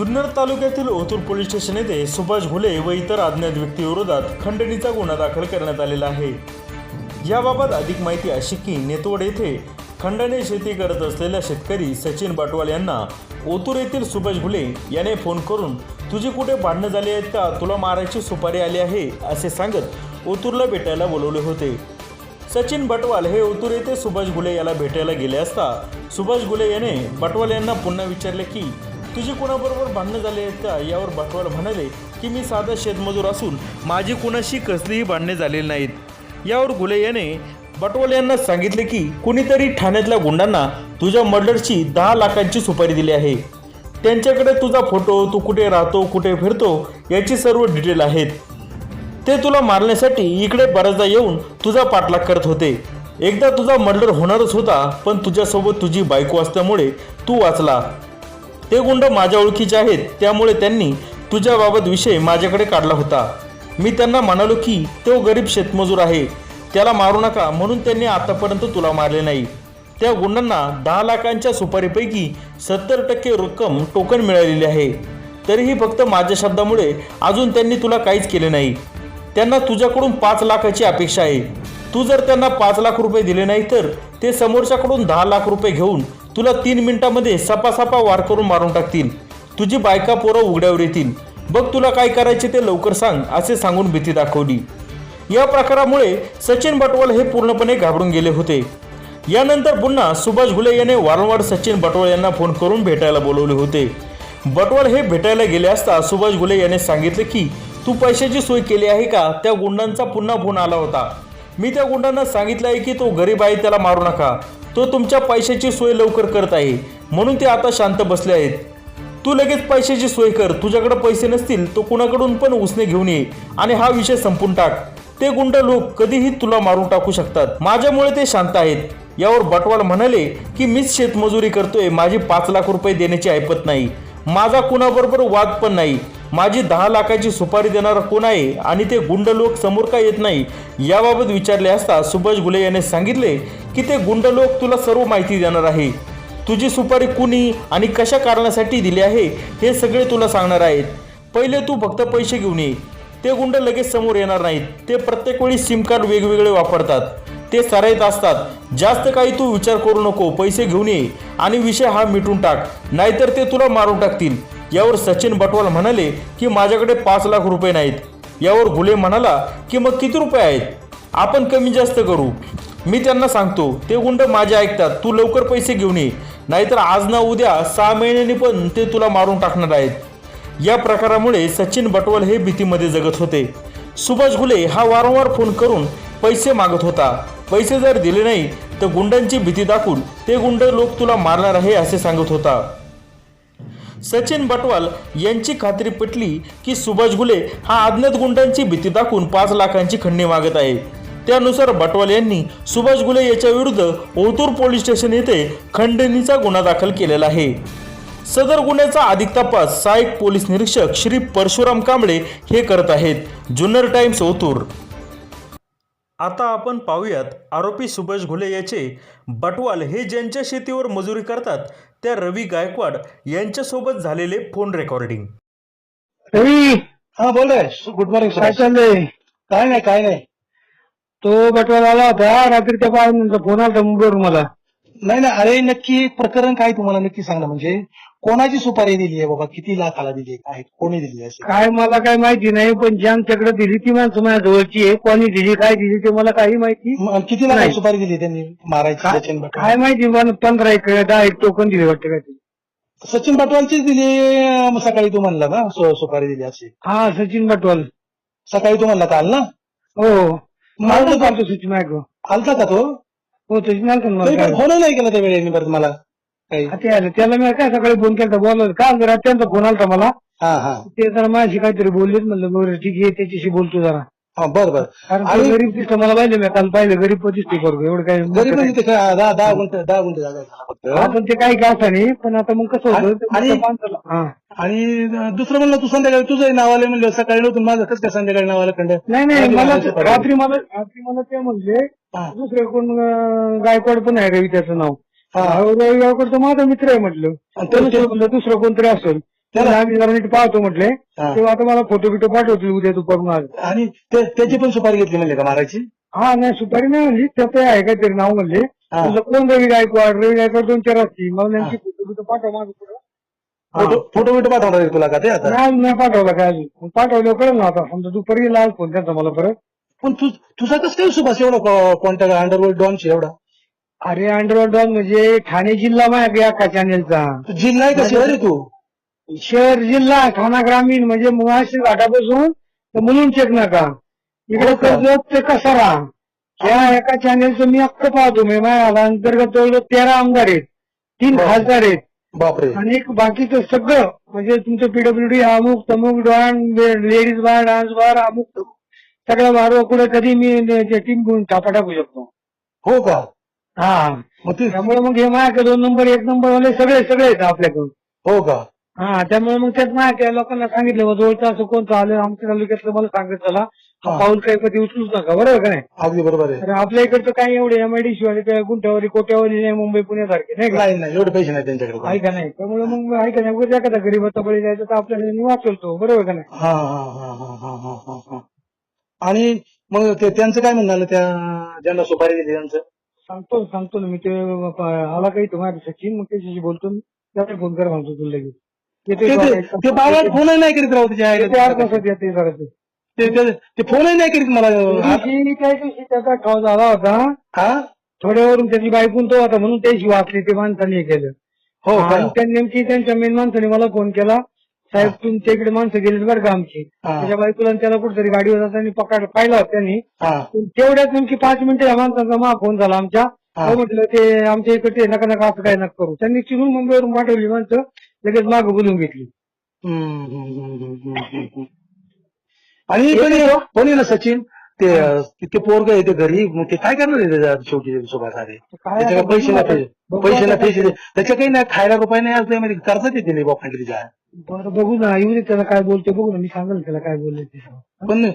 जुन्नर तालुक्यातील Otur police station येथे सुभाष घुले व इतर अज्ञात व्यक्तीविरोधात खंडणीचा गुन्हा दाखल करण्यात आलेला आहे। याबाबत अधिक माहिती अशी की नेतवड येथे खंडणी शेती करत असलेल्या शेतकरी सचिन बटवाल यांना ओतूर येथील सुभाष घुले याने फोन करून तुझी कुठे भांडणं झाली आहेत का, तुला मारायची सुपारी आली आहे असे सांगत ओतूरला भेटायला बोलवले होते। सचिन बटवाल हे ओतूर येथे सुभाष घुले याला भेटायला गेले असता सुभाष घुले याने बटवाल यांना पुन्हा विचारले की तुझी कुणाबरोबर भांडणं झाली आहेत का। यावर बटवाल म्हणाले की मी साधा शेतमजूर असून माझी कुणाशी कसलीही भांडणे झालेली नाहीत। यावर घुले याने बटवाल यांना सांगितले की कुणीतरी ठाण्यातल्या गुंडांना तुझ्या मर्डरची 10 लाखांची सुपारी दिली आहे। त्यांच्याकडे तुझा फोटो, तू कुठे राहतो, कुठे फिरतो याची सर्व डिटेल आहेत। ते तुला मारण्यासाठी इकडे बऱ्याचदा येऊन तुझा पाठलाग करत होते। एकदा तुझा मर्डर होणारच होता, पण तुझ्यासोबत तुझी बायको असल्यामुळे तू वाचला। ते गुंड माझ्या ओळखीचे आहेत, त्यामुळे त्यांनी तुझ्याबाबत विषय माझ्याकडे काढला होता। मी त्यांना म्हणालो की तो गरीब शेतमजूर आहे, त्याला मारू नका, म्हणून त्यांनी आतापर्यंत तुला मारले नाही। त्या गुंडांना 10 लाखांच्या सुपारीपैकी 70% रक्कम टोकन मिळालेली आहे। तरीही फक्त माझ्या शब्दामुळे अजून त्यांनी तुला काहीच केले नाही। त्यांना तुझ्याकडून 5 लाखाची अपेक्षा आहे। तू जर त्यांना 5 लाख रुपये दिले नाही तर ते समोरच्याकडून 10 लाख रुपये घेऊन तुला 3 मिनिटांमध्ये सपासपा वार करून मारून टाकतील। तुझी बायका पोरं उघड्यावर येतील। बघ तुला काय करायचे ते लवकर सांग असे सांगून भीती दाखवली। या प्रकारामुळे सचिन बटवाल हे पूर्णपणे घाबरून गेले होते। यानंतर पुन्हा सुभाष घुले याने वारंवार सचिन बटवाल यांना फोन करून भेटायला बोलवले होते। बटवाल हे भेटायला गेले असता सुभाष घुले याने सांगितले की तू पैशाची सोय केली आहे का। त्या गुंडांचा पुन्हा फोन आला होता। मी त्या गुंडांना सांगितलं आहे की तो गरीब आहे, त्याला मारू नका, तो तुमच्या पैशाची सोय लवकर करत आहे, म्हणून ते आता शांत बसले आहेत। तू लगेच पैशाची सोय कर, तुझ्याकडे पैसे नसतील तो कुणाकडून पण उसने घेऊन ये आणि हा विषय संपून टाक। ते गुंड लोक कधीही तुला मारून टाकू शकतात, माझ्यामुळे ते शांत आहेत। यावर बटवाल म्हणाले की मीच शेतमजुरी करतोय, माझी 5 लाख रुपये देण्याची ऐपत नाही, माझा कुणाबरोबर वाद पण नाही, माझी 10 लाखाची सुपारी देणारा कोण आहे आणि ते गुंड लोक समोर का येत नाही। याबाबत विचारले असता सुभाष घुले याने सांगितले की ते गुंड लोक तुला सर्व माहिती देणार आहे। तुझी सुपारी कुणी आणि कशा कारणासाठी दिली आहे हे सगळे तुला सांगणार आहेत। पहिले तू फक्त पैसे घेऊन ये, ते गुंड लगेच समोर येणार नाहीत, ते प्रत्येक वेळी सिम कार्ड वेगवेगळे वापरतात, ते सराईत असतात। जास्त काही तू विचार करू नको, पैसे घेऊन ये आणि विषय हा मिटून टाक, नाहीतर ते तुला मारून टाकतील। यावर सचिन बटवाल म्हणाले की माझ्याकडे 5 लाख रुपये नाहीत। यावर घुले म्हणाला की मग किती रुपये आहेत, आपण कमी जास्त करू, मी त्यांना सांगतो, ते गुंड माझे ऐकतात, तू लवकर पैसे घेऊन ये, नाहीतर आज ना उद्या 6 महिन्यांनी पण ते तुला मारून टाकणार आहेत। या प्रकारामुळे सचिन बटवाल हे भीतीमध्ये जगत होते। सुभाष घुले हा वारंवार फोन करून पैसे मागत होता। पैसे जर दिले नाही तर गुंडांची भीती दाखवून ते गुंड लोक तुला मारणार आहे असे सांगत होता। सचिन बटवाल यांची खात्री पटली की सुभाष घुले हा अज्ञात गुंडांची भीती दाखवून 5 लाखांची खंडणी मागत आहे। त्यानुसार बटवाल यांनी सुभाष घुले याच्या विरुद्ध ओतूर पोलीस स्टेशन येथे खंडणीचा गुन्हा दाखल केलेला आहे। सदर गुन्ह्याचा अधिक तपास सहाय्यक पोलीस निरीक्षक श्री परशुराम कांबळे हे करत आहेत। जुन्नर टाइम्स ओतूर। आता आपण पाहूयात आरोपी सुभाष घुले याचे बटवाल हे ज्यांच्या शेतीवर मजुरी करतात त्या रवी गायकवाड यांच्यासोबत झालेले फोन रेकॉर्डिंग। रवी, हा बोल रे, गुड मॉर्निंग काय चाललंय? काय नाही तो बटवाला आला होता रात्री, त्या बाळाचा फोन आला मुंबईवरून मला। नाही अरे नक्की प्रकरण काय तुम्हाला नक्की सांग ना, म्हणजे कोणाची सुपारी दिली आहे बाबा, किती लाखाला दिली आहे, काय कोणी दिली आहे काय मला काय माहिती नाही, पण ज्यांच्याकडे दिली ती माणसं माझ्या जवळची आहे, कोणी दिली काय दिली ते मला काही माहिती किती लाखाची नाही। सुपारी दिली त्यांनी मारायची सचिन बटवाल? काय माहिती, मला 15 एक 10 एक टोकन दिले वाटतं काय ते। सचिन बटवालचीच दिली सकाळी तू म्हणला ना सुपारी दिली अशी? हा, सचिन बटवाल सकाळी तू म्हणला काल ना? हो, मला चालतो सचिन ऐकू। आलता का तो? हो, सचिन आलतो ना मला फोन नाही केला त्या वेळेने परत मला काही? ते आलं, त्याला मी काय सकाळी फोन केला बोललो का, जरा त्यांचा फोन आलता मला, हा ते जरा माझ्याशी काहीतरी बोललेत, म्हणलं बरं ठीक आहे त्याच्याशी बोलतो जरा। हा बर कारण आणि गरीब दिसतं मला, पाहिलं मी काल पाहिलं गरीब दिसते बरोबर, एवढं काय गरीब म्हणजे ते 10 गुंठे जागा आहे त्याला फक्त. आपण ते काही का नाही, पण आता मग कसं होतं आणि- माणसाला हा. आणि दुसरं म्हणलं तू संध्याकाळी तुझं नाव आलं म्हणलं, सकाळी नव्हतं माझं कसं काय संध्याकाळी नाव आलं खंड? नाही मला रात्री मला ते म्हणले दुसरं कोण गायकवाड पण आहे रवी त्याचं नाव, रवी गायकवाड तर माझा मित्र आहे म्हटलं, म्हणलं दुसरं कोणतरी असेल, त्याला आम्ही जरा नीट पाहतो म्हटले हा. तेव्हा आता मला फोटो बिटो पाठवतील उद्या दुपारून आज. आणि त्याची पण सुपारी घेतली म्हणले का मारायची? हा नाही सुपारी नाही म्हणली त्याचं आहे काहीतरी नाव म्हणले. हा. म्हणलं कोण रवी गायकवाड 2-4 असतील मला नेमकी फोटो बिटो पाठव माझं पुढं. फोटो बिटो पाठवणार आहे तुला का ते आता? नाही पाठवला काय अजून पाठवलं कळलं ना आता समजा दुपारी लाल फोन त्यांचा मला परत. पण तुझा कसं काय सुभाष एवढा कॉन्टॅक्ट अंडरवर्ल्ड डॉनशी एवढा? अरे अंडरवर्ल्ड डॉन म्हणजे ठाणे जिल्हा माहिती अख्खा चॅनेलचा. तू जिल्हा आहे का शहर आहे तू? शहर जिल्हा ठाणा ग्रामीण म्हणजे मुळाशी घाटापासून तर मुलून चेक नका इकडे हो का? कर्जत ते कसारा या एका चॅनेलचं मी अख्खं पाहतो मी माझ्या अंतर्गत जवळ 13 आमदार आहेत 3 बाप. खासदार आहेत बापरे. आणि एक बाकीचं सगळं म्हणजे तुमचं पीडब्ल्यूडी अमुक तमुक लेडीज बार डान्स बार अमुक तमुक सगळं बार कुठे कधी मी टीम घेऊन टापा टाकू शकतो. हो का? हा मग ते त्यामुळे मग हे माझ्याकडे 2 नंबर 1 नंबर वाले सगळे आहेत आपल्याकडून. हो का? हा त्यामुळे मग त्यात माझ्या लोकांना सांगितलं बा जवळचं असं कोणतं आलं आमच्या तालुक्यातलं मला सांगत चला हा. पाऊल काही कधी उचलूच नका बरोबर का नाही. अगदी बरोबर आहे. तर आपल्या इकडचं काही एवढे MIDC वाले काय गुंठ्यावरी कोट्यावरी नाही मुंबई पुण्यासारखे नाही का नाही एवढे पैसे नाही त्यांच्याकडे. आहे का नाही. त्यामुळे मग आहे का नाही उगाच एखादा गरीबाचा बळी जायचं तर आपल्याला वाचवतो बरोबर का नाही. हा हा हा हा हा हा हा हा. आणि मग त्यांचं काय म्हणाल त्या ज्यांना सुपारी दिली त्यांचं? सांगतो ना मी ते आला काही तुम्हाला सचिन मग त्याच्याशी बोलतो मी त्याला फोन कर म्हणतो तुला लगेच ते बाबा फोनही नाही करीत राहू त्याच्या ते आईला. 8 तासात येते जरा ते. ते फोनही नाही करीत मला. त्या दिवशी त्याचा ठाव झाला होता हा. थोड्यावरून त्याची बायकून तो होता म्हणून त्याची वाचली ते माणसाने हे केलं. हो का? आणि त्या नेमकी त्यांच्या मेन माणसाने मला फोन केला साहेब तुमच्या इकडे माणसं गेली बरं का आमची. हा. त्याच्या बायकोला आणि त्याला कुठेतरी गाडीवर जाताना पाहिला होता त्यांनी. हा. तेवढ्यात नेमकी 5 मिनिटं या माणसाचा मला फोन झाला आमच्या. हा. हो म्हटलं ते आमच्या इकडे नका नका असं काय नका करू. त्यांनी चिरून मुंबईवरून पाठवली माणसं लगेच मागं बोलून घेतली. आणि पण आहे ना सचिन ते पोरग आहे ते घरी मग ते काय करणार आहे त्याच्या शेवटी सुभाष अरे त्याच्या पैसे नाही पैसे त्याच्या काही नाही खायला रुपये नाही असं म्हणजे कर्जच येते नाही बापा तिच्या. बरं बघू ना येऊ दे त्याला काय बोलते बघू ना मी सांगेल त्याला काय बोलले ते. पण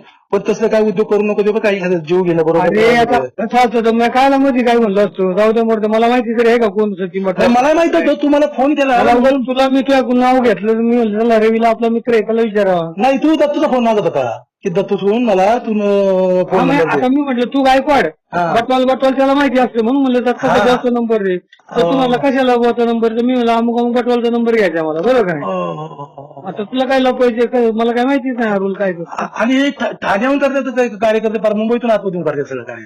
तसलं काय उद्योग करू नको ते काही एखादा जीव घेणं अरे आता बरोबर. कसं असतं मी काय मध्ये काय म्हणलो असतो जाऊ दे मोठं मला माहिती तरी आहे का कोण सचिन म्हटलं. मला माहित होतं तू मला फोन केला. मला बोलून तुला मी तुझ्या नाव घेतलं मी म्हणलं रवीला आपला मित्र आहे त्याला विचारावा. नाही तू दत्तूचा फोन मागत होता की दत्तू सोडून मला तू फोन आता मी म्हटलं तू गायकवाड बटवाल त्याला माहिती असते म्हणून म्हणलं दत्ताचा जास्त नंबर रे तर तुम्हाला कशाला बुवाचा नंबर तर मी म्हणलं अमुक अमुक बटवालचा नंबर घ्यायचा मला बरोबर काय. आता तुला काय लपवायचे मला काय माहितीच नाही हा रूल काय तो. आणि ठाण्याहून करतात कार्यकर्ते फार मुंबईतून आतमधून करतात सगळं काय.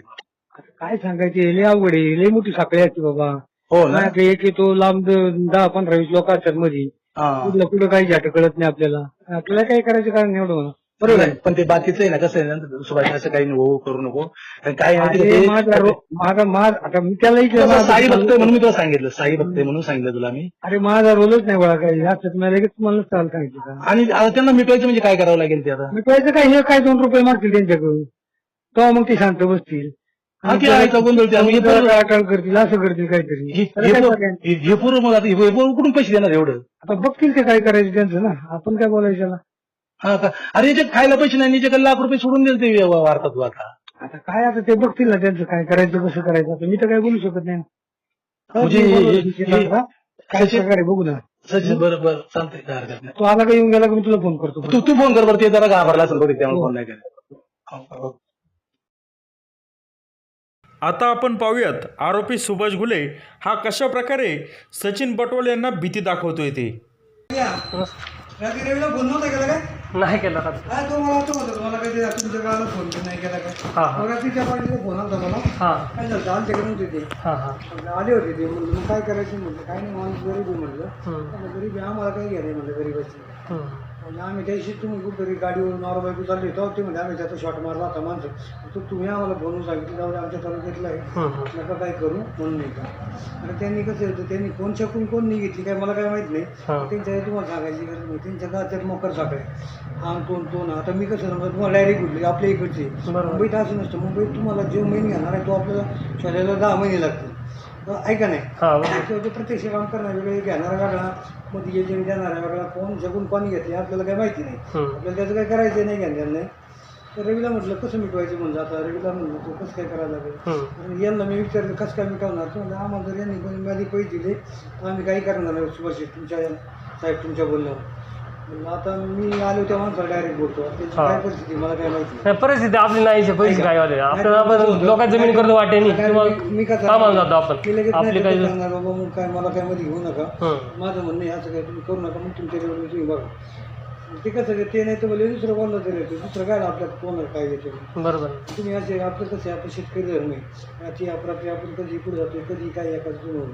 काय सांगायचे लय अवघड आहे लय मोठी साखळी असते बाबा. हो ना. एक येतो लांब 10-15-20 लोक असतात मध्ये कुठलं कुठं काही झाट कळत नाही आपल्याला काय करायचं कारण एवढं म्हणा बरोबर आहे. पण ते बाकीचं आहे ना कसं आहे ना सुभाष असं काही हो करू नको काय आता मी त्याला साई बघतोय म्हणून मी तुला सांगितलं साई बघतोय म्हणून सांगितलं तुला मी. अरे माझा रोलच नाही बघा काही असं मला लगेच तुम्हाला चाल सांगितलं. आणि आता त्यांना मिटवायचं म्हणजे काय करावं लागेल ते आता? मी पैसे काय हे काय 2 रुपये मागतील त्यांच्याकडून तेव्हा मग ते शांत बसतील अटळ करतील असं करतील काहीतरी. हे पूर्व मग आता हे कुठून पैसे देणार एवढं? आता बघतील ते काय करायचं त्यांचं ना आपण काय बोलायचं त्याला. हा का? अरे याच्यात खायला पैसे नाही याच्याकडे लाख रुपये सोडून दिले ते वार्ता तू आता. आता काय आता ते बघतील ना त्यांचं काय करायचं कसं करायचं आता मी तर काय बोलू शकत नाही. काय प्रकारे बघू ना. सचिन बरोबर चालतंय काय हरकत नाही. तो आला का येऊन गेला का मी तुला फोन करतो. तू फोन कर बरं ते जरा घाबरला असेल बघ त्यामुळे फोन नाही केला. आता आपण पाहूयात आरोपी सुभाष घुले हा कशा प्रकारे सचिन बटवाल यांना भीती दाखवतोय ते. रवीला फोन नव्हता केला काय? नाही केला का? काय तो मला असं होतं मला काही तुमच्या गावाला फोन नाही केला काय. रात्रीच्या पार्टीचा फोन आला मला काय झालं आमच्याकडे नव्हते ते आले होते ते म्हणलं मग काय करायचं म्हटलं काय नाही माणूस गरीब आहे म्हटलं गरीब आहे आम्हाला काही घ्यायला म्हटलं गरीबाची. म्हणजे आम्ही त्याशी तुम्ही कुठेतरी गाडीवर नवरा बायको चालले तेव्हा ते म्हणजे आम्ही त्याचा शॉट मारला होता माणसं तुम्ही आम्हाला बोलून सांगितलं जाऊ आमच्या तालुक्यातलं आहे नका काय करू म्हणून नाही का. आणि त्यांनी कसं होतं त्यांनी कोण शकून कोण नाही घेतली काय मला काय माहित नाही. त्यांच्या तुम्हाला सांगायची गरज नाही त्यांच्या गावात मोकर साखळे आम तो ना. आता मी कसं समजा तुम्हाला डायरेक्ट उठली आपल्या इकडचे मुंबईत असं नसतं. मुंबईत तुम्हाला जो महिने घेणार आहे तो आपल्याला शोधायला 10 महिने लागतील ऐका नाही. प्रत्यक्ष काम करणार वेगळे घेणारा वेगळा मध्ये एजंट देणारा वेगळा कोण जगून कोणी घेतले आपल्याला काही माहिती नाही. आपल्याला त्याचं काय करायचं नाही घेणार नाही. तर रवीला म्हटलं कसं मिटवायचं म्हणजे आता रवीला म्हटलं तू कसं काय करायला लागेल. यांना मी विचारलं कसं काय मिटवणार तर म्हणजे आम्हाला जर यांनी कोणी माझे पैसे दिले तर आम्ही काही करणार नाही सुभाष तुमच्या साहेब तुमच्या बोलण्यावर म्हणलं आता मी आलो त्या माणसाला डायरेक्ट बोलतो त्याची काय परिस्थिती मला काय माहिती नाही परिस्थिती आपली नाहीच आहे, पैसे काय वाले आपल्याला आपण लोकांची जमीन करतो वाटेनी किंवा मी का कामाला जातो आपण मी लगेच आपली नाही काही सांगणार बाबा मग काय मला काय मध्ये घेऊ नका हं. माझं म्हणणं आहे असं काय तुम्ही करू नका मग तुमच्या लेवलवर तुम्ही बघा ते कसं आहे, ते नाही तर मला दुसरं कोणाला तरी येतं दुसरं काय आपल्याला कोणाला काय येतं बरोबर तुम्ही असे आपलं कसं आहे, आपण शेतकरी धर्म आहे याची आपण कधी पुढे जातोय कधी काय एखादं जुळवून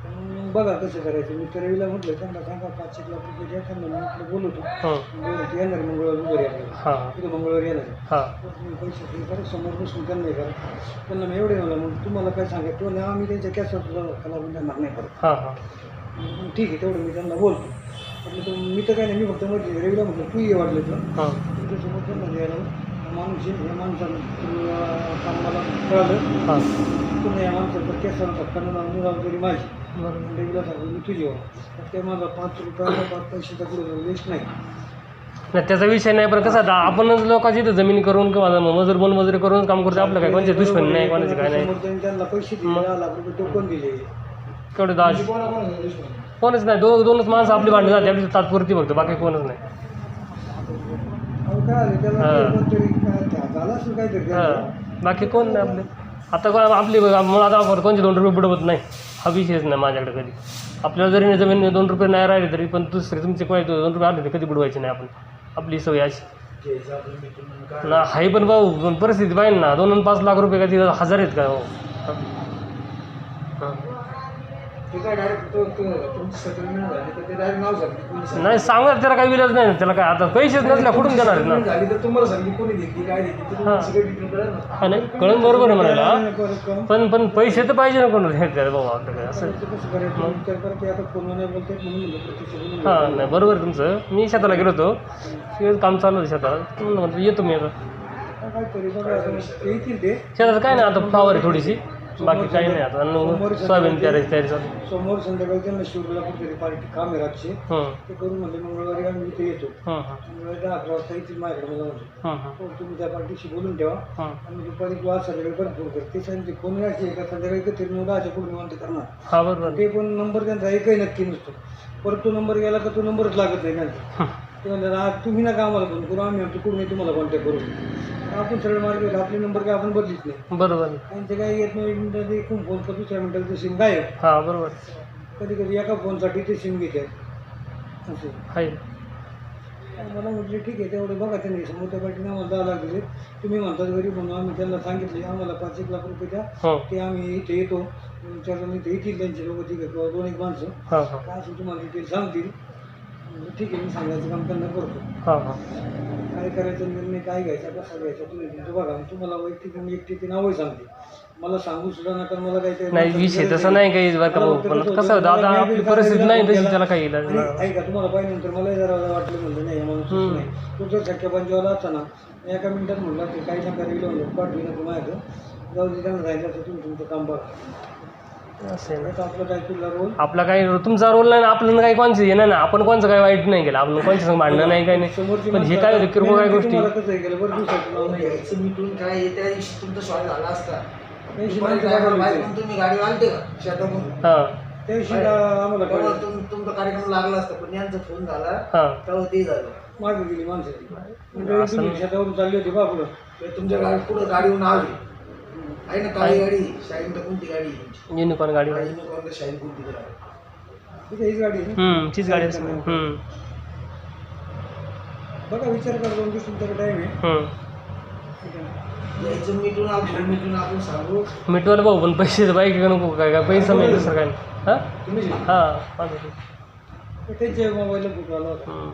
मग बघा कसं करायचं मी तर रवीला म्हटलं त्यांना सांगा 5-1 लाख रुपये द्या त्यांना मी म्हटलं बोलवतो येणार मंगळवारी उभं येणार हां तिथं मंगळवारी येणार हां तुम्ही पैसे हे करा समोर बसून त्यांना हे करा त्यांना मी एवढे म्हणलं मग तुम्हाला काय सांगा तो नाही आम्ही त्यांच्या कॅशवर सुद्धा त्याला त्यांना नाही करत हां हां मग ठीक आहे तेवढं मी त्यांना बोलतो म्हटलं तर मी तर काय नाही मी फक्त म्हटलं रवीला म्हटलं तू ये वाटलं तर हां तुमच्यासमोर त्यांना द्यायला माणूस हे माणसानं कामाला कळालं हां तुम्ही या माणसाचा केस करणार जबाबदारी माझी बरोबर रवीला सांगू मी तुझी ते माझा 5 रुपयाला 5 पैशाचा पुढे वेस्ट नाही नाही त्याचा विषय नाही पण कसं आता आपणच लोकांची इथं जमीन करून किंवा मजूर मजुरी करून काम करतो आपलं काय कोणाचे दुश्मन नाही कोणाचे काय नाही समोर त्यांना पैसे दिले 10 लाख रुपये टोकन दिले केवढे 10 कोणच नाही दोनच माणसं आपली भांडण जाते आपली तात्पुरती फक्त बाकी कोणच नाही अहो काय आलं त्याला कोणतरी काय झालं असेल काहीतरी हां बाकी कोण नाही आपले आता आपली मला आता कोणचे 2 रुपये बुडवत नाही हा विषयच नाही माझ्याकडे कधी आपल्याला जरी जमीन 2 रुपये नाही राहिले तरी पण दुसरे तुमचे कोणी 2 रुपये आले तरी कधी बुडवायचे नाही आपण आपली सवय अशी ना हाय पण भाऊ पण परिस्थिती पाहिजे ना 2 आणि 5 लाख रुपये कधी 1000 आहेत का हो हां ते काय डायरेक्ट तुमची सेटलमेंट झाली तर ते डायरेक्ट नाव सांगते पोलीस नाही सांगा त्याला काही विलाज नाही त्याला काय आता पैसेच नसल्या कुठून देणार आहेत ना झाली तर तुम्हाला सांगली कोणी घेतली काय घेतली हां सगळं डिटेल कळलं ना हा नाही कळून बरोबर आहे म्हणायला पण पैसे तर पाहिजे ना कोण बाबा आपलं काय असं कसं करायचं विचार करा की आता फोन नाही बोलतात म्हणून म्हणलं प्रत्यक्ष बोलून हां नाही बरोबर आहे तुमचं मी शेताला गेलो होतो ते काम चालू होतं शेतात म्हणलं येतो मी आता काहीतरी बघा आता येतील ते शेतात काय नाही आता फ्लावर आहे थोडीशी बाकी काही नाही आता आणि सोयाबीन पेरायची तयारी चालू समोर संध्याकाळी त्यांना शिवला कुठेतरी पार्टी काम आहे रातचे ते करून म्हणले मंगळवारी आम्ही इथे येतो मंगळवारी 10-11 वाजता येतील माझ्याकडे मला म्हणतो तुम्ही त्या पार्टीशी बोलून ठेवा आणि दुपारी किंवा संध्याकाळी परत फोन करते ते सांगते फोन यायची का संध्याकाळी कधी 9-10च्या पूर्ण म्हणते करणार हा बरोबर ते पण नंबर त्यांचा एकही नक्की नसतो परत तो नंबर गेला का तो नंबरच लागत नाही त्यांचा ते म्हणतात तुम्ही नका आम्हाला फोन करू आम्ही आमच्या कुठून तुम्हाला कॉन्टॅक्ट करू आपण सरळ मार्ग आपले नंबर काय आपण बदलीत नाही बरोबर त्यांचे काही येत नाही मिनिटात एकूण फोन करतो 2 मिनिटाचं सिम गायब हा बरोबर कधी कधी एका फोनसाठी ते सिम घेतात असं आहे मला म्हटलं ठीक आहे तेवढं बघा त्यांनी समोरच्या पार्टीने आम्हाला 10 लाख दिले तुम्ही म्हणतात घरी म्हणून आम्ही त्यांना सांगितले आम्हाला 5-1 लाख रुपये द्या ते आम्ही इथे येतो विचारलं इथे येतील त्यांचे लोक ठीक आहे किंवा 2-1 माणसं काय असेल तुम्हाला डिटेल सांगतील ठीक आहे मी सांगायचं काम त्यांना करतो काय करायचं निर्णय काय घ्यायचा कसा घ्यायचा तुम्ही तुमचं बघा तुम्हाला वैयक्तिक मी एकटी ती नावही सांगते मला सांगू सुद्धा नका मला काही नाही विषय तसं नाही काही बरं का भाऊ पण कसं होतं आता आपली परिस्थिती नाही तशी त्याला काही इलाज नाही ऐका तुम्हाला पाहिल्यानंतर मला जरा वाटलं म्हणलं नाही म्हणून नाही तो जर शक्य पंचवाला असताना एका मिनिटात म्हणला ते काही नका रेल्वे म्हणलं पाठवी नको माझ्याकडं जाऊ दे त्यांना जायचं असं तुम्ही तुमचं काम बघा असं आपलं काय तुला रोल आपला काही तुमचा रोल नाही आपल्याला काही कोणचं येणार ना आपण कोणचं काही वाईट नाही केलं आपण कोणच्या संग भांडणं नाही काही नाही पण हे काय होतं किरकोळ काय गोष्टी कसं गेलं बरं दिवसाचं नाव नाही यायचं मिटून काय त्या दिवशी तुमचा शॉट झाला असता त्या तुम्ही गाडी आणते का शेतातून हां दिवशी आम्हाला तेव्हा कळलं. तुमचा कार्यक्रम लागला असता पण यांचा फोन झाला हां तेव्हा ते झालं मागे गेली माणसं तुम्ही शेतावरून चालली होती बा पुढं ते तुमच्या गाडी पुढे गाडीहून आली आहे ना काळी गाडी शाईन तर कोणती गाडी युनिकॉर्न गाडी युनिकॉर्न तर शाईन कोणती गाडी तिथे हीच गाडी आहे ना? तीच गाडी असते बघा विचार करा 2 दिवस तुमच्याकडे टाईम आहे यायचं मिटून आपण सांगू मिटवायला भाऊ पण पैसे बाईक नको काय काय पैसा मिळेल दुसरं काय हां तुम्ही हां त्यांच्या मोबाईलला बुक आला होता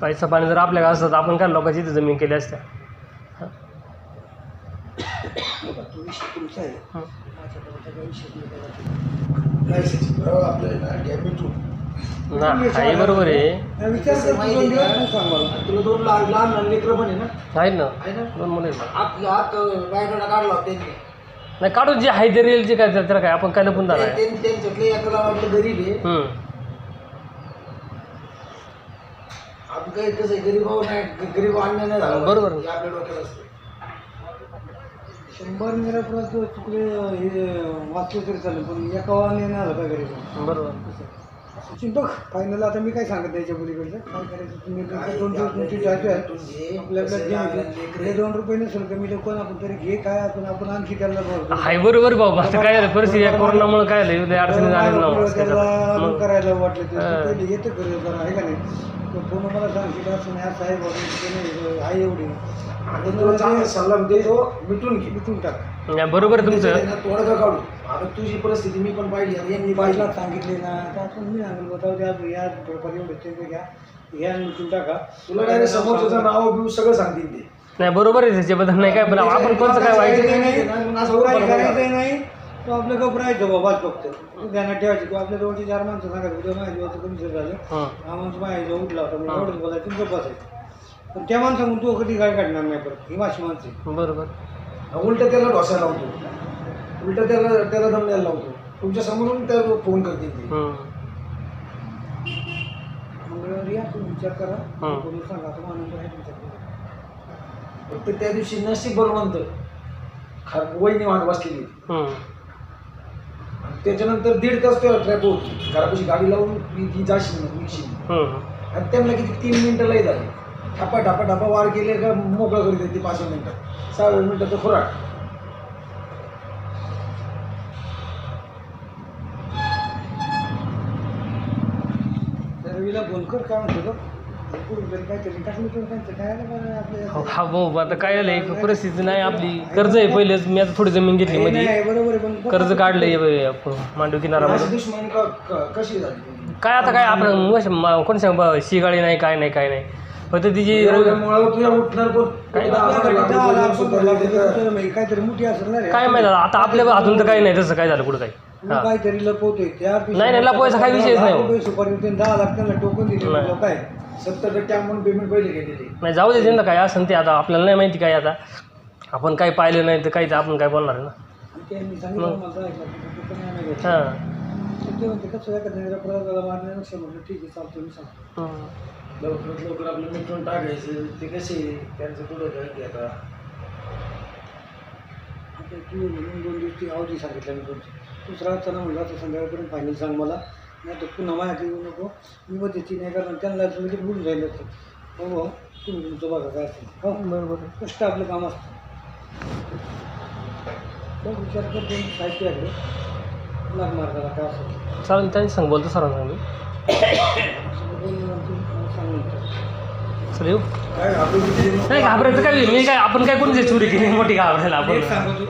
पैसा पाणी जर आपल्याकडे असतं तर आपण काय लोकांची इथे जमीन केली असत्या तो विषय तुमचा आहे माझ्याकडे काही विषय आपल्याला मिटून ना आहे बरोबर आहे विचार कर 2 दिवस मग सांग मला तुला 2 लहान लेकरं पण आहे ना आहेत ना आहे ना 2 मुलं आहेत. आपला हात बायकोला काढला त्यांनी नाही काढून जे आहे ते रिअलचे काय त्याला काय आपण काय लपून जाणार आहे त्यांच्यातले एकाला वाटलं गरीब आहे आपण काही कसं गरीब नाही गरीब अन्याय नाही झाला बरोबर. हे आपल्या डोक्यात असतं 100 मिनिटापर्यंत चुकले हे वाचले तरी चालेल पण एका वाहने नाही आलं काय घरी बरोबर सचिन बघ फायनल आता मी काय सांगत नाही पलीकडचं काय करायचं तुम्ही दोन दिवस तुमची जायचं आहे आपल्याकडे घे 2 रुपये नसेल कमी तर कोण आपण तरी घे काय आपण आणखी त्याला बघतो हाय बरोबर भाऊ आता काय झालं परिस्थिती आहे कोरोनामुळे काय झालं उद्या अडचणी झाली त्याला ना करायला वाटलं ते पहिले येतं करेल जरा आहे का नाही फोन मला सांगितलं असं नाही साहेब वगैरे आहे एवढी तुला चांगला सल्ला देतो मिटून टाक नाही, बरोबर आहे तुमचं थोडं काढू आता तुझी परिस्थिती मी पण पाहिली आणि यांनी पाहिली बाईला सांगितले ना आता आपण मी सांगेल बताव द्या या थोडंफार एवढं ते घ्या घ्या मिटून टाका तुला डायरेक्ट समोरचं नाव बिव सगळं सांगतील ते नाही बरोबर आहे त्याच्याबद्दल नाही काय पण आपण कोणतं काय वाईट करायचं नाही तो आपलं घबरायचं बाबाच फक्त ध्यानात ठेवायचं किंवा आपल्या जवळची 4 माणसं सांगायचं उद्या माझ्या जीवाचं कमी जर झालं हा माणूस माझ्या जेव्हा उठला होता मी एवढंच बोलायचं तुमचं बसायचं पण त्या माणसाकडून तू कधी गाडी काढणार नाही परत ही माशी माणसं बरोबर उलट त्याला ढोसा लावतो उलट त्याला दम द्यायला लावतो तुमच्या समोरून त्या फोन करतील ते मंगळवारी या तुम्ही विचार करा कोणी सांगा तुम्हाला नंबर आहे तुमच्याकडे फक्त त्या दिवशी नशीब बलवंत वहिनी वाट बसलेली होती. त्याच्यानंतर 1.5 तास तेव्हा ट्रॅप होती घरापाशी गाडी लावून ती जाशील निघशील आणि त्यांना किती 3 मिनिटं लई झाली ढापा ढापा ढापा वार केले का मोकळं करीत येते 5 मिनिटात 6 मिनिटात तर खोराट रवीला फोन कर काय म्हणतो काहीतरी टाकलं काय हा भाऊ आता काय झालंय परिस्थिती नाही आपली कर्ज आहे पहिलेच मी आता थोडी जमीन घेतली मध्ये बरोबर पण कर्ज काढलंय मांडवी किनारामध्ये दुश्मनी कशी झाली काय आता काय आपण कोण सांग शिगाळी नाही काय नाही फक्त तिची तुझ्या उठणार काहीतरी मोठी असेल ना काय माहिती आता आपल्या हातून तर काही नाही तसं काय झालं कुठं काही काहीतरी लपवतोय त्या नाही लपवायचा काही विषयच नाही सुपारी 10 लाख त्यांना टोकन दिले काय 70% अमाऊंट पेमेंट पहिले केलेली नाही जाऊ दे ना काय असं ते आता आपल्याला नाही माहिती काय आता आपण काय पाहिलं नाही तर काहीच आपण काय बोलणार आहे ना हां ते म्हणते कसं एखाद्या प्रदाला मारण्यापेक्षा म्हटलं ठीक आहे चालतो मी सांगतो लवकरात लवकर आपलं मिटून टाकायचं ते कसे त्यांचं पुढं जाईल आता आता तू म्हणून 2 दिवस ती अवधी सांगितलं मी तुमची दुसरा चला म्हणलं तर संध्याकाळपर्यंत फायनल सांग मला नाही तर पुन्हा माझ्या येऊ नको मी मग त्याची नाही कारण त्यांना लगेच बोलून जाईल हो हो तुम्ही तुमचं बघा काय असेल हो बरोबर कष्ट आपलं काम असतं बघ विचार करतो साहित्य आहे लाग मार्गाला काय असेल चालेल त्यांनी सांग बोलतो सरांना मी सांगून चल येऊ नाही घाबरायचं काय मी काय आपण काय कोणी चोरी केली मोठी घाबरायला आपण सांगतो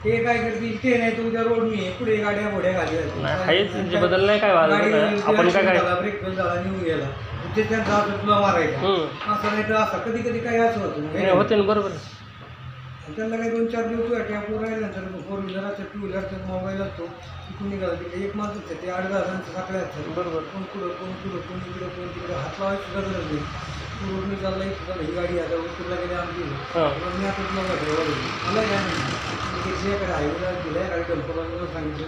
ते काय करतील ते नाही तर उद्या रोड मी पुढे गाड्या घोड्या नाही बदल नाही काय आपण काय ब्रेक फेल झाला निघून गेला ते त्यांचा हात तुला मारायचा असं नाही तर असं कधी कधी काय असं होतं होते ना बरोबर त्यांना काही 2-4 दिवस टॅपवर राहिल्यानंतर 4 व्हीलरचा 2 व्हीलरचा मोबाईल असतो तिथून निघाला तिकडे एक माणूस आहे ते 8-10 जणांचं साखळे असतात बरोबर कोण इकडं कोण तिकडे हात लावायची सुद्धा गरज नाही तू रोडने चालला इथं ही गाडी आता उतरला गेली आमची मी आता तुला मला काय नाही हायवेला दिल्या गाडी डंपरला सांगितलं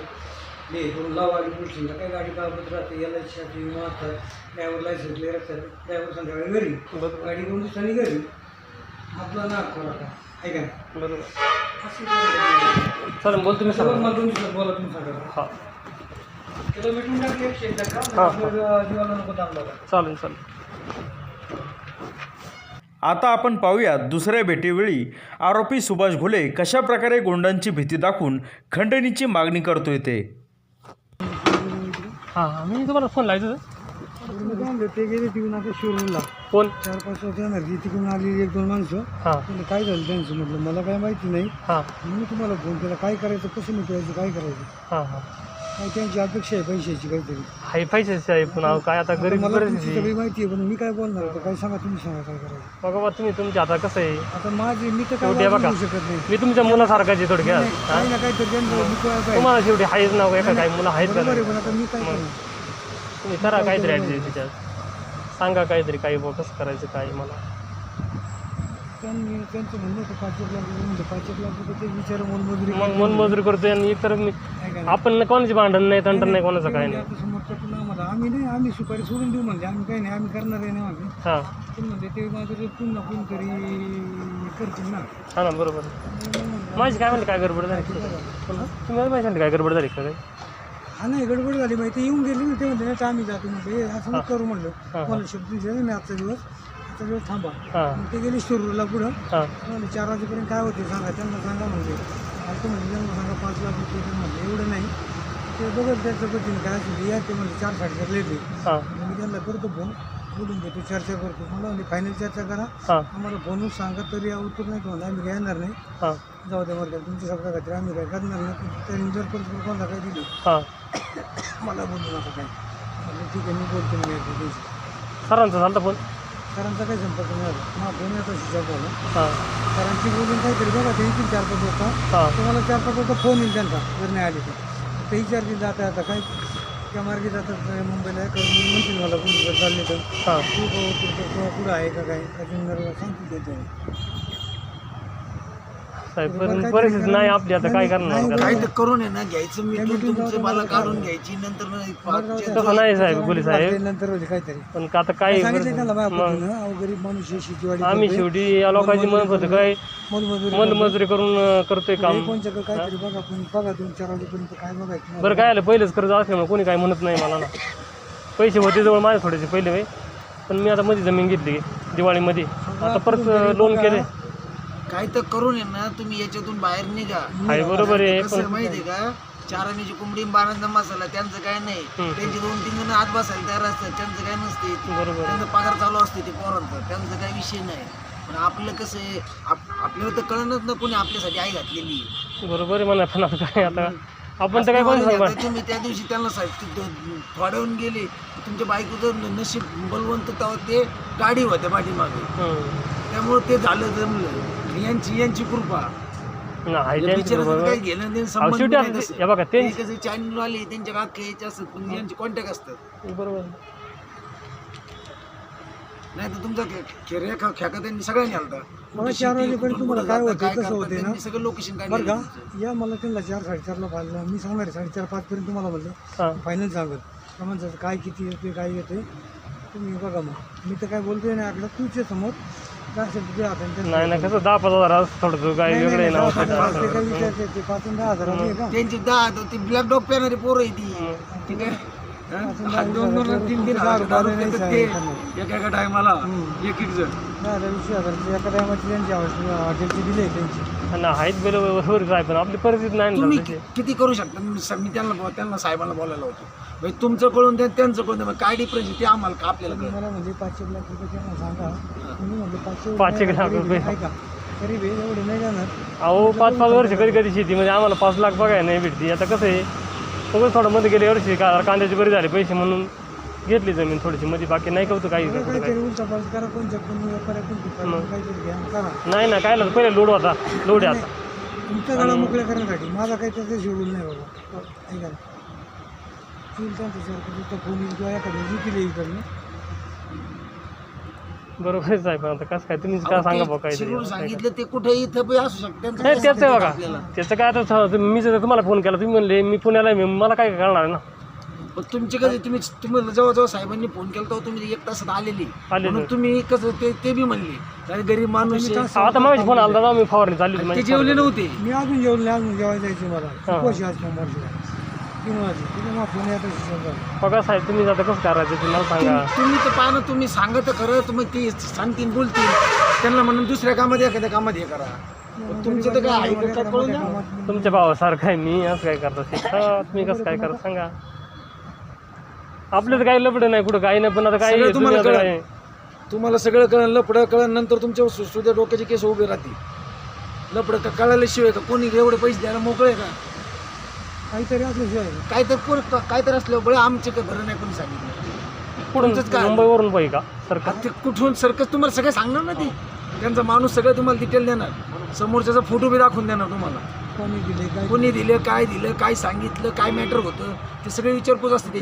नाही करून लावा गाडी पुढची काय गाडी कागद राहते एल आय सी विमा असतात ड्रायव्हर लायसन्स क्लिअर असतात ड्रायव्हर संध्याकाळी घरी गाडी 2 दिवसांनी घरी आपला नाक खोरा का आहे का बरोबर चालेल बोल तुम्ही सर मला 2 दिवसात बोला तुम्ही सांगा हां त्याला मिटून टाकले 100 टक्का जीवाला नको चांगला चालेल आता आपण पाहूयात दुसऱ्या भेटीवेळी आरोपी सुभाष घोले कशा प्रकारे गुंडांची भीती दाखवून खंडणीची मागणी करतोय ते. हां मी तुम्हाला फोन लावायचं ते गेले तिकडून आता शिवरूनला फोन 4-5 वर्ष एनर्जी तिकडून आलेली 1-2 माणसं हां काय झालं त्यांचं म्हटलं मला काय माहिती नाही हां मी तुम्हाला फोन केला काय करायचं कसं मिटवायचं काय करायचं हां काय त्यांची अपेक्षा आहे पैशाची काहीतरी हाय पैशाची आहे पण काय आता गरीब मला तुमची परिस्थिती सगळी माहिती आहे पण मी काय बोलणार आता काय सांगा तुम्ही सांगा काय करायचं बघा बा तुम्ही तुमच्या आता कसं आहे आता माझी मी तर काय शेवटी बघा बोलू शकत नाही मी तुमच्या मुलासारखाच आहे थोडक्यात काही ना काहीतरी त्यांचं मिटवायला पाहिजे. तुम्हाला शेवटी आहेच ना एका काही मुलं आहेत का बरोबर आहे पण आता मी काय करू तुम्ही करा काहीतरी ॲडजस्ट त्याच्यात सांगा काहीतरी काही बघ कसं करायचं काय मला त्यांचं म्हणणं होतं 5 लाख रुपये 5 लाख रुपये ते विचार मोलमजुरी मग मनमजुरी करतोय आणि एकतर मी आपण कोणाची भांडण नाही तंटण नाही कोणाचं काय नाही आता समोरच्या पुन्हा आम्हाला आम्ही सुपारी सोडून देऊ म्हणजे आम्ही काही नाही आम्ही करणार आहे ना आम्ही हां पण म्हणजे ते माझं पुन्हा कोणतरी करतील ना हां ना बरोबर माझी काय म्हणते काय गडबड झाली तुम्हाला माहिती काय गडबड झाली का काय हा नाही गडबड झाली माहिती येऊन गेली ना ते म्हणते नाही तर आम्ही जातो म्हटलं हे असं नको करू म्हणलं मला शब्द दिले मी आजचा दिवस थांबा मग ते गेली शिरूरला पुढं म्हणजे 4 वाजेपर्यंत काय होते सांगा त्यांना सांगा म्हणजे आता म्हणजे त्यांना सांगा 5 लाख रुपये तर म्हणलं एवढं नाही ते बघत त्याच्या पद्धतीने काय असेल या ते म्हणजे 4 साडेचार लेते मी त्यांना करतो फोन बोलून घेतो चर्चा करतो मला म्हणजे फायनल चर्चा करा आम्हाला फोनच सांगा तरी या उत्तर नाही म्हणलं आम्ही काय येणार नाही जाऊ द्या बरं तुमच्या सगळ्या खात्री आम्ही काय करणार नाही त्यांनी जर परत कोणाला काय दिली मला बोलू नका काय म्हणजे ठीक आहे मी बोलतो मी येतो दिवशी सरांचा झाला फोन सरांचा काही संपर्क नाही आला मला फोन येतो शिक्षक झाला सरांची बोलून काहीतरी बघा ते येतील 4-5 वाजता तुम्हाला 4-5 वाजता फोन येईल त्यांचा जर नाही आले तर ते विचारतील जाता आता काय त्या मार्गे जातात मुंबईला म्हणतील मला कुठे चालले तर तू पुढं आहे का काय का सांगतील त्याच्या साहेब पण परिस्थिती नाही आपली आता काय करणार काय तर करून आहे ना घ्यायचं मी तुमचं मला काढून घ्यायची नंतर तसं नाही साहेब पोलीस साहेब नंतर होते काहीतरी पण आता काय सांगितलं त्याला बाबा गरीब माणूस आहे, शेतीवाडी आम्ही शेवटी या लोकांची म्हणत होतो काय मनमजुरी करून करतोय काम कोणच्याकडे काहीतरी बघा पण बघा 2-4 वाजेपर्यंत काय बघायचं बरं काय आलं पहिलेच कर्ज असल्यामुळे कोणी काय म्हणत नाही मला ना पैसे होते जवळ माझे थोडेसे पहिले वेळ पण मी आता मध्ये जमीन घेतली दिवाळीमध्ये आता परत लोन केले काय तर करून आहे ना तुम्ही याच्यातून बाहेर निघा आहे बरोबर आहे कसं माहिती आहे का 4 आण्याची कोंबडी 12 मसाला त्यांचं काय नाही त्यांची 2-3 जण आत बसायला तयार असतात त्यांचं काय नसते बरोबर त्यांचा पगार चालू असते ते पोरांचा त्यांचा काही विषय नाही पण आपलं कसं आहे आपल्याला तर कळणच ना कोणी आपल्यासाठी आई घातलेली बरोबर आहे म्हणा पण आता काय आता आपण तर काय कोण सांगणार तुम्ही त्या दिवशी त्यांना थोड्याहून गेले तुमच्या बायकोचं नशीब बलवंत तेव्हा ते गाडी होत्या पाठीमागे त्यामुळे ते झालं जमलं यांची कृपा काही गेलं बघा ते चॅनल आले त्यांच्या काका यायचे असतात पण यांचे कॉन्टॅक्ट असतात बरोबर नाही तर तुमचा रेखा खेका त्यांनी सगळ्यांनी आलता 4 वाजेपर्यंत तुम्हाला काय होते कसं होते ना सगळं लोकेशन बरं का या मला त्यांना 4-4:30ला पाहिलं मी सांगणार 4:30-5 पर्यंत तुम्हाला म्हणलं फायनल सांगत का म्हणतात काय किती येते काय येते तुम्ही बघा मग मी तर काय बोलतोय नाही आपलं तुझ्या समोर नाही नाही कसं 10-15 हजार थोडं काय वेगळे ना ते 5-10 हजार त्यांची 10 ती ब्लॅक डॉग पेणारी पोरं आहे ती ठीक आहे 2-2-3 हजार एका टायमाला एक जण 20 हजार एका टायमाची त्यांची हॉटेलची दिली त्यांची आहेत बरोबर काय पण आपली परिस्थिती नाही तुम्ही किती करू शकता मी त्यांना साहेबांना बोलायला होतो तुमचं कळून त्यांचं कळून काय डिफरन्स ते आम्हाला आपल्याला मला म्हणजे 500 लाख रुपये त्यांना सांगा तुम्ही म्हणजे 5 लाख रुपये तरी एवढे नाही जाणार अहो 5-5 वर्ष कधी कधी शेतीमध्ये आम्हाला 5 लाख बघायला नाही भेटते आता कसं आहे सगळं थोडं मध्ये गेले वर्षी कांद्याचे बरे झाले पैसे म्हणून घेतली जमीन थोडीशी मध्ये बाकी नाही कवतं काही नाही ना काय पहिले लोड होता लोड आहे आता तुमच्या गाडा मोकळ्या करण्यासाठी माझा काही त्याचं शेड्यूल नाही बाबा ऐका फोन किंवा एखाद्या जिंकले इकडनं बरोबरच आहे पण आता कसं काय तुम्ही काय सांगा बघा काय सांगितलं ते कुठे इथं असू शकतं नाही त्याचं आहे बघा त्याचं काय आता मी जर तुम्हाला फोन केला तुम्ही म्हणले मी पुण्याला आहे मला काय कळणार आहे ना पण तुमचे कधी तुम्हाला जेव्हा साहेबांनी फोन केला तेव्हा तुम्ही 1 तासात आलेली म्हणून तुम्ही कसं ते बी म्हणले गरीब माणूस आता माझी फोन आला ना मी फवारणी चालली ते जेवले नव्हते मी अजून जेवले अजून जेवायला जायचं मला उपवास आज फोन येतो बघा साहेब तुम्ही आता कसं करायचं तुम्हाला सांगा तुम्ही तर पाहणं तुम्ही सांगत खरं तुम्ही ते सांगतील बोलतील त्यांना म्हणून दुसऱ्या कामात एखाद्या कामात हे करा तुमचं तर काय तुमच्या भावासारखं आहे मी असं काय करता तुम्ही कसं काय करता सांगा आपलं तर काही लपडं नाही कुठं काही नाही पण आता काय तुम्हाला सगळं कळलं लपडं कळलं नंतर तुमच्या सुद्धा डोक्याचे केस उभे राहतील लपडं कळाल्याशिवाय का कोणी एवढे पैसे द्यायला मोकळे का काहीतरी असल्याशिवाय काहीतरी असल्यावर बरं आमचे बरं नाही कोणी सांगितलं कुठून मुंबईवरून पाहिजे का सरकार ते कुठून सरकार तुम्हाला सगळं सांगणार ना ते त्यांचा माणूस सगळं तुम्हाला डिटेल देणार समोरच्याचा फोटो बी दाखवून देणार तुम्हाला कोणी दिले काय सांगितलं काय मॅटर होतं ते सगळे विचारपूस असते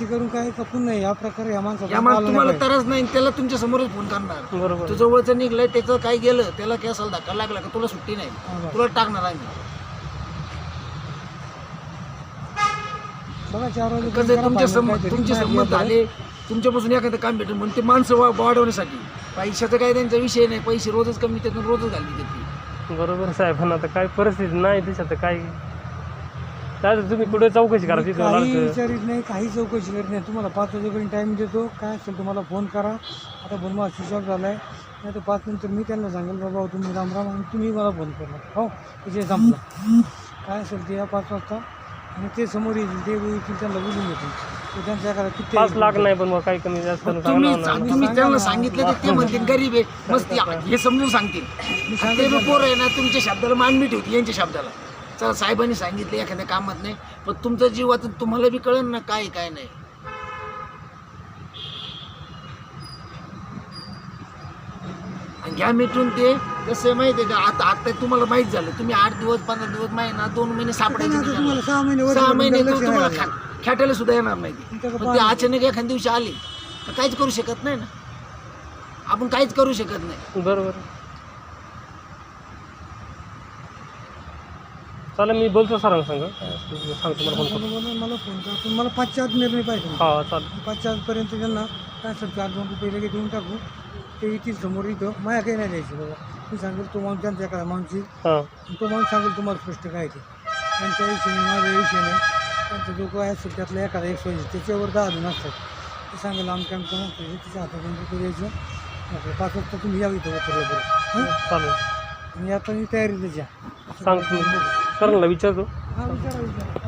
करून काय कपून नाही या प्रकारे तुम्हाला तरच नाही त्याला तुमच्या समोरच फोन करणार बरोबर तू जवळचं निघलंय त्याचं काय गेलं त्याला केसाला धक्का लागला का तुला सुट्टी नाही तुला टाकणार आहे तुमचे संमत झाले तुमच्यापासून एखादं काम भेटेल म्हणून ते माणसं वाढवण्यासाठी पैशाचा काय त्यांचा विषय नाही पैसे रोजच कमी त्यातून रोजच घालली त्याची बरोबर साहेब पण आता काय परिस्थिती नाही त्याच्यात काय त्यात तुम्ही कुठे चौकशी करा तिथं काही लागतं. विचारित नाही, काही चौकशी करत नाही. तुम्हाला 5 वाजेपर्यंत टाईम देतो, काय असेल तुम्हाला फोन करा. आता फोन मला स्विच ऑफ झाला आहे, नाही तर 5 नंतर मी त्यांना सांगेल बाबा तुम्ही रामराम आणि तुम्ही मला फोन करणार. हो, विषय संपला. काय असेल ते या 5 वाजता आणि ते समोर येतील, ते येतील, त्यांना बोलून येतील. ते त्यांच्या घरात किती 5 लाख नाही पण मग काही कमी जास्त तुम्ही सांगा ना. तुम्ही त्यांना सांगितलं तर ते म्हणतील गरीब आहे मस्त हे समजून सांगतील. ते बी पोरं आहे ना तुमच्या शब्दाला मानवी ठेवतील यांच्या शब्दाला. चला साहेबांनी सांगितलं एखाद्या कामात नाही पण तुमचा जीव आता तुम्हाला बी कळेल ना काय काय नाही. आणि घ्या मिटून ते कसं आहे माहिती आहे का आता आता तुम्हाला माहित झालं तुम्ही 8 दिवस 15 दिवस महिना 2 महिने सापडायचे आता नाही तुम्हाला त्याला. 6 महिने वर 6 महिने लक्ष तुम्हाला नाही खेटायला सुद्धा येणार नाही ते. पण ते अचानक एखाद्या दिवशी आले तर काहीच करू शकत नाही ना आपण काहीच करू शकत नाही. बरोबर. चालेल मी बोलतो सरांना सांग सांगतो मला फोन करतो. मला फोन करा, पण मला 5च्या आत निर्णय पाहिजे. हा चालेल. 5च्या आतपर्यंत त्यांना काय असेल 4-2 रुपये लगेच देऊन टाकू. ते येतील समोर इथं, माझ्या काही नाही द्यायची बाबा. मी सांगेल तो माणूस त्यांच्या एखादा माणूस हां तो माणूस सांगेल तुम्हाला स्पष्ट काय ते त्यांच्या विषयाने माझ्या विषयाने त्यांचा जो काय असेल त्यातला एखादा एक सोयी त्याच्यावर 10 जण असतात. ते सांगेल आमच्या आमचं म्हणतो तिच्या हातात द्यायचं. 5 वाजता तुम्ही या इथं उतरलं बरं. हां, चालेल आणि आता मी तयारीला जा. सांगतो सरांना विचारतो. हा, विचारा.